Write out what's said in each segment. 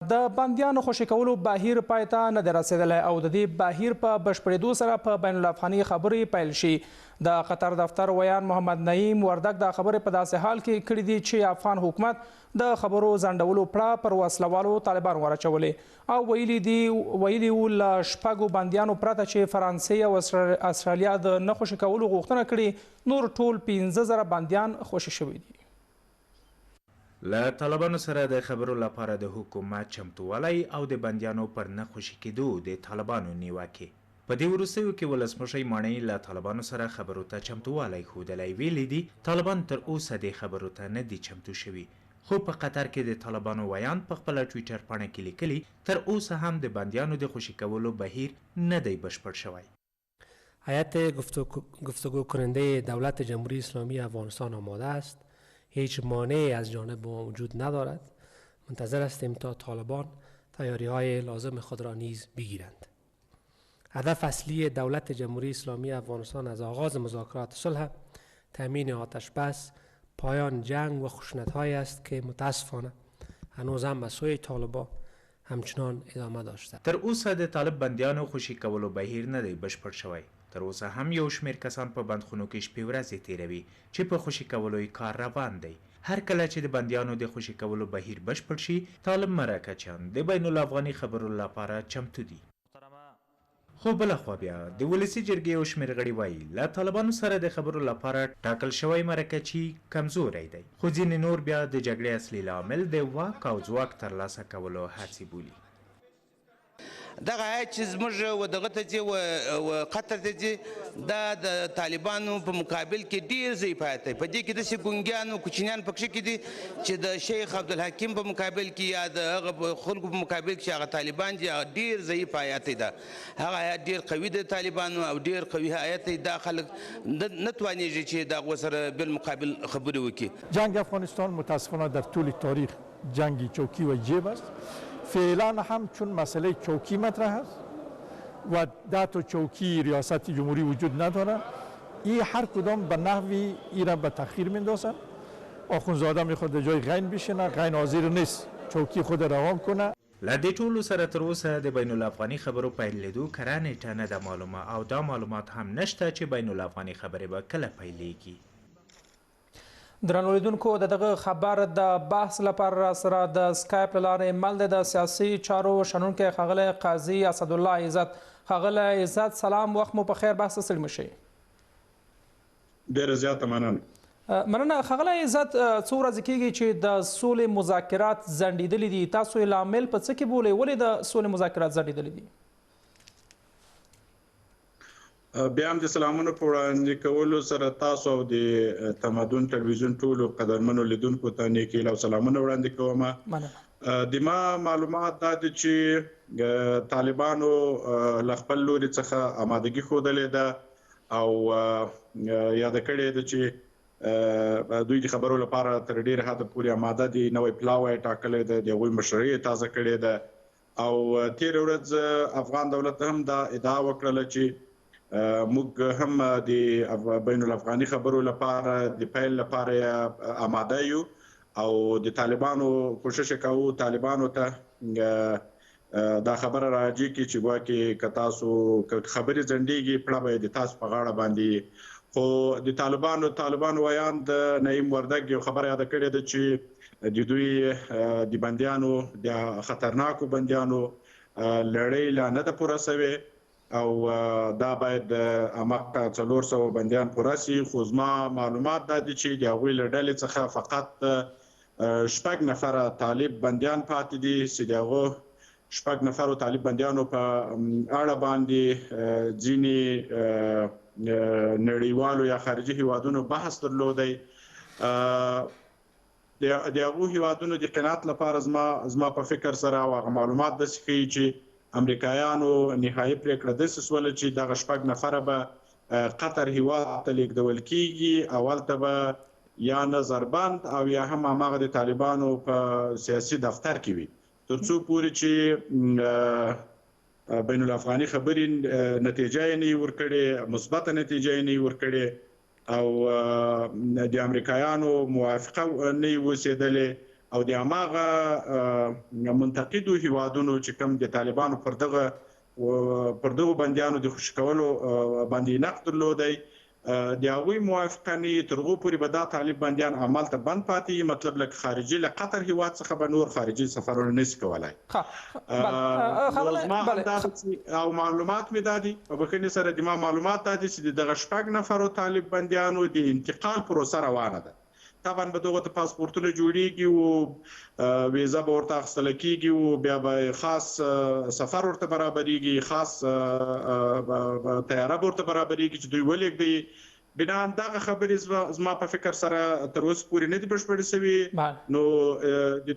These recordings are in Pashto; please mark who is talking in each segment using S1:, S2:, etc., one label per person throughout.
S1: د بندیانو خوشي کولو بهیر پای ته نه دی رسېدلی او د دې بهیر په بشپړېدو سره په بین الافغاني خبرې پیل شي. د قطر دفتر ویان محمد نعیم وردګ دا خبرې په داسې حال کې کړي دي چې افغان حکومت د خبرو ځنډولو پړه پر وسلوالو طالبانو ورچولې او ویلي وو له شپږو بندیانو پرته چې فرانسې او استرالیا د نه خوشي کولو غوښتنه کړې، نور ټول 15,000 بندیان خوشي شوي دي.
S2: له طالبانو سره د خبرو لپاره د حکومت چمتووالی او د بندیانو پر نه خوشي کېدو د طالبانو نیوکې. په دې وروستیو کې ولسمشر ماڼۍ له طالبانو سره خبرو ته چمتووالی ښودلی، ویلي دي طالبان تر اوسه د خبرو ته نه دي چمتو شوي. خو په قطر کې د طالبانو ویان په خپله ټویټر پاڼه کې لیکلي تر اوسه هم د بندیانو د خوشي کولو بهیر نه دی بشپړ شوی.
S3: هیئت گفتگو کننده دولت جمهوری اسلامی افغانستان آماده است. هیچ مانعی از جانب ما وجود ندارد. منتظر هستیم تا طالبان تیاری‌های لازم خود را نیز بگیرند. هدف اصلی دولت جمهوری اسلامی افغانستان از آغاز مذاکرات صلح تامین آتش بس، پایان جنگ و خشونت‌هایی است که متاسفانه هنوز هم به سوی طالبان همچنان ادامه داشته.
S2: تر اوسه د طالب بندیانو خوشي کولو بهیر نه دی بشپړ شوی. تر اوسه هم یو شمېر کسان په بندخونو کې شپې ورځې تیروي چې په خوشي کولو یې کار روان دی. هر کله چې د بندیانو د خوشي کولو بهیر بشپړ شي، طالب مرکچیان د بین الافغاني خبرو لپاره چمتو دي. خو بلخوا بیا د ولسي جرګې یو شمېر غړي وایي له طالبانو سره د خبرو لپاره ټاکل شوی مرکچي کمزوری دی، خو ځینې نور بیا د جګړې اصلي لامل د واک او ځواک ترلاسه کولو هڅې بولي.
S4: دغه هیات چې زموږ و دغه ته ځي و قطر ته ځي دا د طالبانو په مقابل کې ډېر ضعیف هیات دی. په دې کې داسې ګونګیان کوچنیان پکښې کې دي چې د شیخ عبدالحکیم په مقابل کې یا د هغه خلکو په مقابل کې چې هغه طالبان دي هغه ډېر ضعیف هیات دی. هغه هیات ډېر قوي دی طالبانو او ډېر قوي هیات دی. دا خلک نه توانېږي چې د هغو سره بالمقابل خبرې وکړي.
S5: جنگ افغانستان متاسفانه در طول تاریخ جنگی چوکی و جیب است. فعلا هم چون مسئله چوکی مطرح است و 10 تا چوکی ریاست جمهوری وجود نداره، این هر کدام به نحوی این را به تأخیر میندازن. آخوندزاده میخواد جای غین بشینه، غین حاضر نیست چوکی خود روان کنه.
S2: له دې ټولو سره تر اوسه د بین الافغاني خبرو پیلېدو کره نیټه نه ده معلومه او دا معلومات هم نشته چې بین الافغاني خبرې به کله پیلېږي.
S1: درنو لیدونکو د دغه خبر د بحث لپاره سره د سکایپ له لارې مل د سیاسي چارو شنونکی ښاغلی قاضي اسدالله عزت. ښاغلی عزت سلام، وخت مو په خیر، بحث ته ستړي مه شئ.
S6: ډېره زیاته
S1: مننه. ښاغلی عزت، څو ورځې کېږي چې د سولې مذاکرات ځنډېدلي دي، تاسو یې لامل په څه کې بولئ؟ ولې د سولې مذاکرات ځنډېدلي دي؟
S6: بیا هم د سلامونو په وړاندې کولو سره تاسو او د تمدن تلویزیون ټولو قدرمنو لیدونکو ته نیک هیله او سلامونه وړاندې کوم. د ما معلومات دا دي چې طالبانو له خپل لوري څخه آمادګي ښودلې ده او یاده کړې ده چې دوی د خبرو لپاره تر ډېره حده پورې آماده دي. نوی پلاوی ټاکلی ده، د هغوی مشري یې تازه کړې ده او تېره ورځ افغان دولت هم دا ادعا وکړله چې موږ هم د بین الافغاني خبرو لپاره د پیل لپاره آماده یو او د طالبانو کوشش کوو طالبانو ته دا خبره راځي چې ګواکې که تاسو خبرې ځنډېږي پړه به د تاسو په غاړه باندې. خو د طالبانو ویان د نعیم وردګ یو خبره یاده کړې ده چې د دوی د بندیانو د خطرناکو بندیانو لړۍ لا نه ده پوره سوې او دا باید اماقه 400 بندیان پوره سي. خو زما معلومات دا دي چې د هغوی له ډلې څخه فقط 6 نفره طالب بندیان پاتې دي چې د هغو 6 نفرو طالب بندیانو په اړه باندې ځینې نړیوالو یا خارجي هیوادونو بحث درلودی. د هغو هیوادونو د قناعت لپاره زما په فکر سره هغه معلومات داسې ښیي چې امریکایانو نهایي پرېکړه داسې سوله چې دغه 6 نفره به قطر هیواد ته لیږدول کیږي. اول ته به یا نظربند او یا هم هماغه د طالبانو په سیاسي دفتر کې وي تر څو پورې چې بین الافغاني خبرې نتیجه یې نه ورکړې، مثبته نتیجه یې نه ورکړې او د امریکایانو موافقه نه وسېدلې او د هماغه منتقدو هیوادونو چې کوم د طالبانو پر دغه بندیانو د خوشي کولو باندې نقد درلودی د هغوی موافقه تر هغو پورې به دا طالب بندیان عمل ته بند پاتې مطلب لکه خارجي له قطر هیواد څخه به نور خارجي سفرونه نشي کولای او معلومات مې دادي په بخښنې سره د ما معلومات دادي چې دغه 6 نفرو طالب بندیانو د انتقال پروسه روانه ده طبعا به دغه ته پاسپورتونه جوړیږي او ویزا به ورته اخیستل کیږي او بیا به خاص سفر ورته برابرېږي خاص طیاره به ورته برابرېږي چې دوی ولېږدي بنا دغه خبرې زما په فکر سره تر اوسه پورې نه دي بشپړې شوي نو د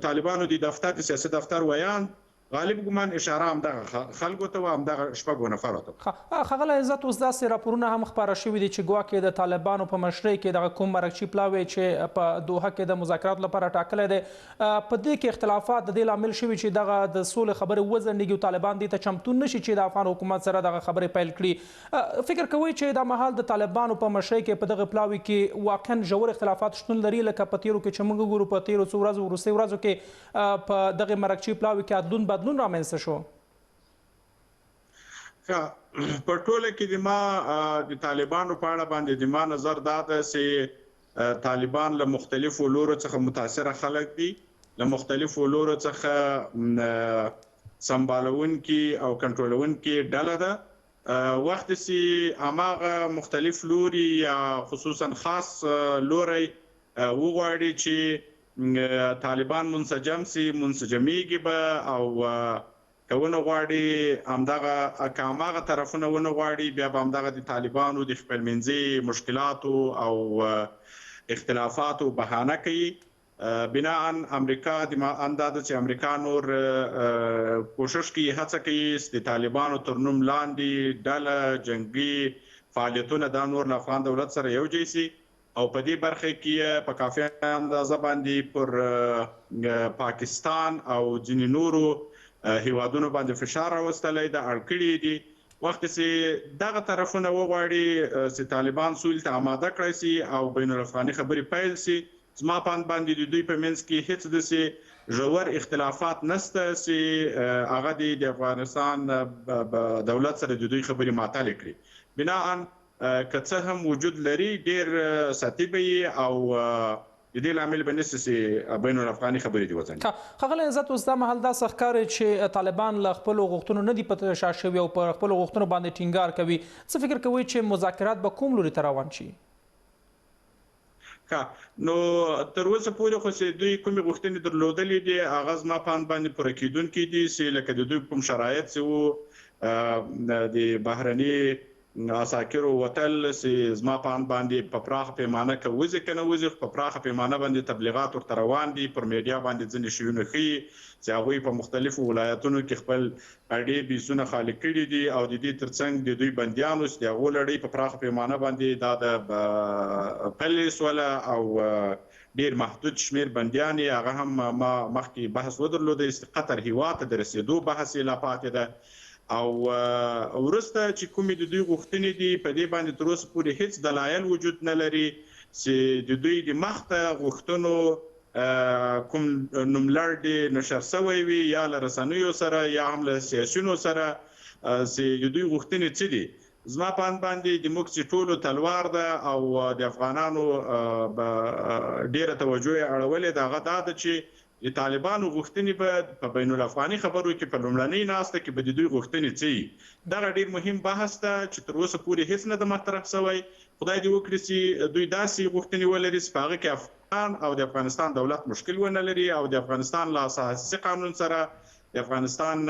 S6: طالبانو د دفتر د سیاسي دفتر ویان غالب ګمان اشاره هم دغه خلکو ته هم دغه 6 نفرو ته
S1: ښاغلی عزت اوس داسې راپورونه هم خپاره شوي دي چې ګواکې د طالبانو په مشرۍ کې دغه کوم مرکچي پلاوی چې په دوحه کې د مذاکراتو لپاره ټاکلی دی په دې کې اختلافات د دې لامل شوي چې دغه د سولې خبرې وځنډېږي او طالبان دې ته چمتون نشي چې د افغان حکومت سره دغه خبرې پیل کړي فکر کوئ چې دا مهال د طالبانو په مشرۍ کې په دغه پلاوي کې واقعا ژور اختلافات شتون لري لکه په تیرو کې چې موږ ګورو په تیرو څو ورځو وروستیو ورځو کې په دغه مرکچي پلاوي کې بدلون رامنځته شو
S6: په ټوله کې د ما د طالبانو په اړه باندې د ما نظر دا ده چې طالبان له مختلفو لورو څخه متاثره خلک دي له مختلفو لورو څخه سمبالونکي او کنټرولونکي ډله ده وخت چې هماغه مختلف لوري یا خصوصا خاص لوري وغواړي چې طالبان منسجم سي منسجميږي به او کونه غواړي همدغه طرفونه ونه غواړي بیا به همدغه د طالبانو د خپلمنځي مشکلات او اختلافات بهانه کوي بناء امریکا د اندازه چې امریکا نور کوشش کوي هڅه کوي چې طالبانو تر نوم لاندې ډله جنگي فعالیتونه د نور افغان دولت سره یو ځای سي او په دې برخه کې په کافي اندازه باندې پر پاکستان او ځینې نورو هیوادونو باندې فشار راوستلی د اړکړې دي وخت چې دغه طرفونه وغواړي چې طالبان سول ته آماده کړی سي او بین الافغاني خبرې پیل سي زما پاند باندې د دوی په منځ کې هیڅ داسې ژور اختلافات نشته چې هغه د افغانستان دولت سره د دوی خبرې معطل کړي بناء که څه هم وجود لري ډیر سطحي به او د دې لامل باندې چې بین الافغاني خبرې دی وځي
S1: ښاغلی عزت اوس دا مهال داسې ښکاري چې طالبان له خپلو غوښتنو نه دي په شا شوي او پر خپلو غوښتنو باندې ټینګار کوي څه فکر کوئ چې مذاکرات به کوم لوري ته روان شي
S6: نو تر اوسه پورې خو چې دوی کومې غوښتنې درلودلې دي هغه زما پاند باندې پوره کېدونکي دي چې لکه د دوی کوم شرایط چې وو د بهرني اساکرو وتل چې زما پاند باندې په پراخ پیمانه کې وځي کنه وځي په پراخ پیمانه باندې تبلیغات ورته روان دي پر میډیا باندې ځنې شیونه ښیي چې هغوی په مختلفو ولایتونو کې خپل اړې بیسونه خالي کړي دي او د دې ترڅنګ د دوی بندیانو چې هغو لړۍ په پراخ پیمانه باندې دا د پلیس ولا او ډیر محدود شمیر بندیان هغه هم ما مخکې بحث ودرلود چې قطر هیواد ته د رسیدو بحث لا پاتې ده او ورسته چې کومې د دوی غوښتنې دي په دې باندې تر اوسه پورې هیڅ دلایل وجود نه لري چې د دوی د مخته غوښتنو کوم نوملړ دی نشر شوی وي یا له رسنیو سره یا هم له سیاسیونو سره چې د دوی غوښتنې څه دي زما پاند باندې د موږ چې ټولو تلوار ده او د افغانانو ډیره توجه اړولې ده هغه دا ده چې د طالبانو غوښتنې به په بین الافغاني خبرو کې په لومړنۍ ناسته کې به د دوی غوښتنې څه دغه ډیر مهم بحث ده چې تر اوسه پورې هیڅ نه د مطرح شوی خدای دې وکړي چې دوی داسې غوښتنې ولري چې په هغه کې افغان او د افغانستان دولت مشکل ونه لري او د افغانستان له اساسي قانون سره د افغانستان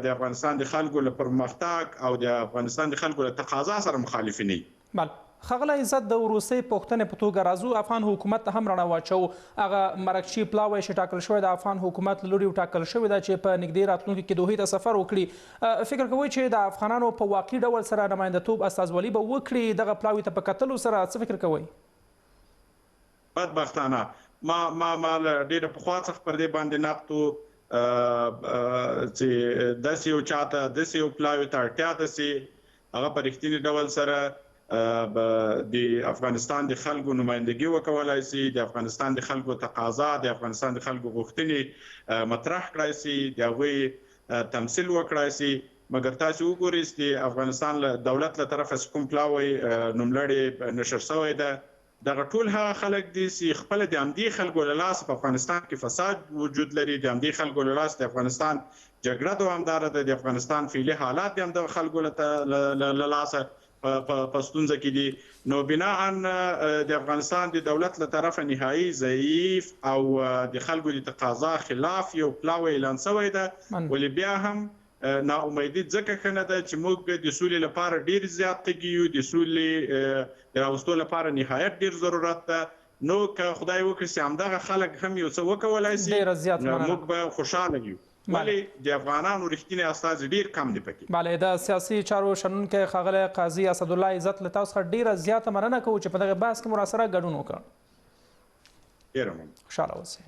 S6: د افغانستان د خلکو له پرمختګ او د افغانستان د خلکو له تقاضا سره مخالف نه
S1: وي ښاغلی عزت د وروستۍ پوښتنې په توګه راځو افغان حکومت ته هم رڼا واچو هغه مرکچي پلاوی چې ټاکل شوی د افغان حکومت له لوري ټاکل شوی ده چې په نږدې راتلونکي کې دوحې ته سفر وکړي فکر کوئ چې د افغانانو په واقعي ډول سره نمایندتوب استازولي به وکړي دغه پلاوي ته په کتلو سره څه فکر کوئ
S6: بدبختانه ما ډېره پخوا څخه پر دې باندې نقد چې داسې یو چاته داسې یو پلاوي ته اړتیا ده چې هغه په رښتیني ډول سره د افغانستان د خلکو نمائندګي وکولای شي، د افغانستان د خلکو تقاضا، د افغانستان د خلکو غوښتنې مطرح کړای شي، د هغوی تمثیل وکړای شي. مګر تاسو وګورئ چې افغانستان له دولت له طرفه چې کوم پلاوی نوملړی نشر شوی ده، دغه ټول هغه خلک دي چې خپل د همدې خلکو له لاسه په افغانستان کې فساد وجود لري، د همدې خلکو له لاسه د افغانستان جګړه دوامداره ده، د افغانستان فعلي حالات د همدغه خلکو له لاسه په ستونزه کې دي. نو بناء د افغانستان د دولت له طرفه نهایي ضعیف او د خلکو د تقاضا خلاف یو پلاوی اعلان شوی ده، ولې بیا هم ناامیدي ځکه ښه نه ده چې موږ د سولې لپاره ډیر زیات تږي یو، د سولې د راوستو لپاره نهایت ډیر ضرورت ده. نو که خدای وکړي چې همدغه خلک هم یو څه وکولای شي، موږ به خوشحاله یو. ولې د افغانانو رښتینی استازي ډیر کم دي پکې.
S1: بله، د سیاسي چارو شنونکی ښاغلی قاضي اسدالله عزت له تاسو څخه ډیره زیاته مننه کوو چې په دغه بحث کې مو راسره ګډون وکړ.
S6: ډیره مننه.
S1: خوشحاله اوسئ.